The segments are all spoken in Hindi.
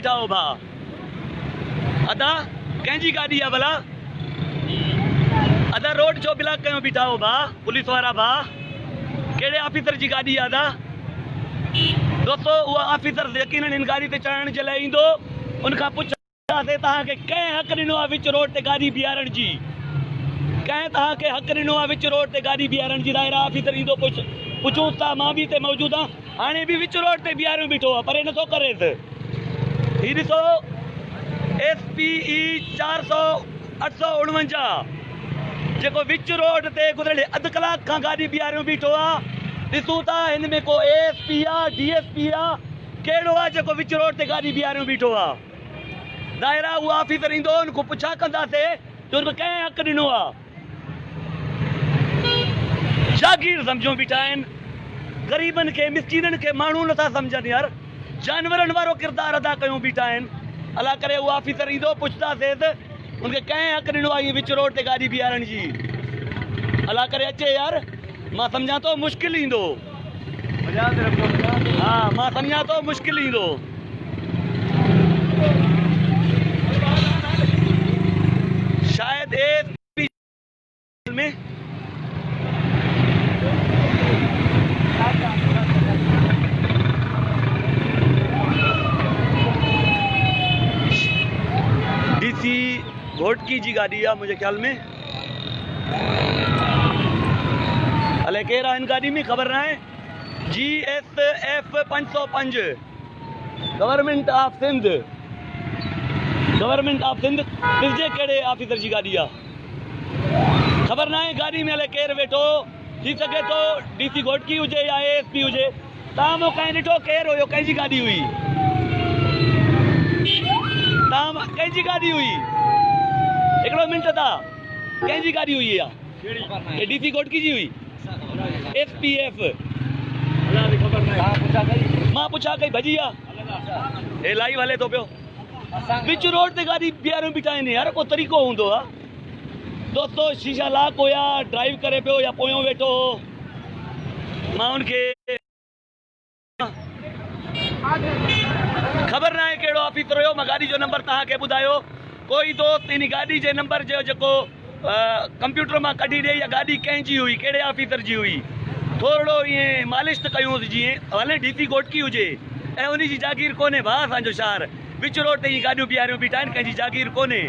बीठा हो भा अदा कंहिंजी गाड़ी है भला अदा रोड छो ब्लॉक कयो बीठा हो भा पुलिस वारा भा केड़े ऑफिसर जी गाड़ी है अदा दोस्तों वो ऑफिसर यकीनन इन गाड़ी ते चढ़ण जे लाइ ईंदो उनखां पुछासीं तव्हांखे कंहिं हक़ ॾिनो आहे विच रोड ते गाड़ी बीहारण जी कंहिं तव्हांखे हक़ ॾिनो आहे विच रोड ते गाड़ी बीहारण जी दायरा ऑफिसर ईंदो पुछूं था मां बि हिते मौजूदु आहियां हाणे बि विच रोड ते बीहारियो बीठो आहे परे नथो करेसि हीउ ॾिसो SPE 400-849 जेको विच रोड ते गुज़िरियल अधु कलाक खां गाॾी बीहारियो बीठो आहे ॾिसूं था हिन में को ASP आहे DSP आहे कहिड़ो आहे जेको विच रोड ते गाॾी बीहारियो बीठो आहे दायरा उहो ऑफिसर ईंदो हुन खां पुछा कंदासीं जो हुनखे कंहिं हक़ ॾिनो आहे जागीर सम्झो बीठा आहिनि ग़रीबनि खे मिसकीननि खे माण्हू नथा सम्झनि यार जानवरनि वारो किरदारु अदा कयूं बीठा आहिनि अला करे उहो ऑफिसर ईंदो पुछंदासीं उनखे कंहिं हक़ ॾिनो आहे विच रोड ते गाॾी बीहारण जी अला करे अचे यार मां सम्झां थो मुश्किल ईंदो हा मां सम्झां थो मुश्किल ईंदो शायदि ASP में DC घोटकी जी गाड़ी है मुझे ख्याल में अले केर आहे हिन गाड़ी में ख़बर ना है GSF 505 गवर्नमेंट ऑफ सिंध किसजे कहिड़े ऑफिसर जी गाड़ी आहे ख़बर ना है गाड़ी में अले केर वेठो थी सके तो DC घोटकी हुजे या ASP हुजे तव्हां मूं कंहिं ॾिठो केरु हुयो कंहिंजी गाड़ी हुई तव्हां कंहिंजी गाड़ी हुई हिकिड़ो मिंट था कंहिंजी गाड़ी हुई आहे DC घोटकी जी हुई SPF मां पुछा कई भॼी आहे हे लाइव हले थो पियो विच रोड ते गाड़ी बीहारियो बीठा आहिनि यार को तरीक़ो हूंदो आहे दोस्तों शीशा लाक हुया ड्राइव करे पियो या पोयों वेठो मां उनखे ख़बर ना आहे कहिड़ो ऑफिसर हुयो मां गाड़ी जो नंबर तव्हांखे ॿुधायो कोई दोस्त इन गाड़ी जे नंबर जो जेको कंप्यूटर मां कढी ॾे या गाड़ी कंहिंजी हुई कहिड़े ऑफिसर जी हुई थोरो ईअं मालिश त कयूंसि जीअं भले DC घोटकी हुजे ऐं उन जी जागीर कोन्हे भाउ असांजो शहर विच रोड ते ई गाॾियूं बीहारियूं बीठा आहिनि कंहिंजी जागीर कोन्हे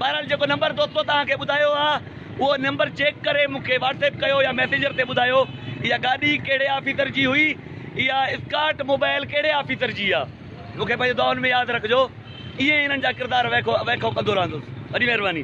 बहरहाल जेको नंबर दोस्तो तव्हांखे ॿुधायो आहे उहो नंबर चेक करे मूंखे WhatsApp कयो या मैसेंजर ते ॿुधायो इहा गाॾी कहिड़े ऑफिसर जी हुई इहा स्काट मोबाइल कहिड़े ऑफिसर जी आहे मूंखे पंहिंजे दुआउनि में यादि रखिजो इएं हिननि जा किरदार वेखो कंदो रहंदुसि वॾी महिरबानी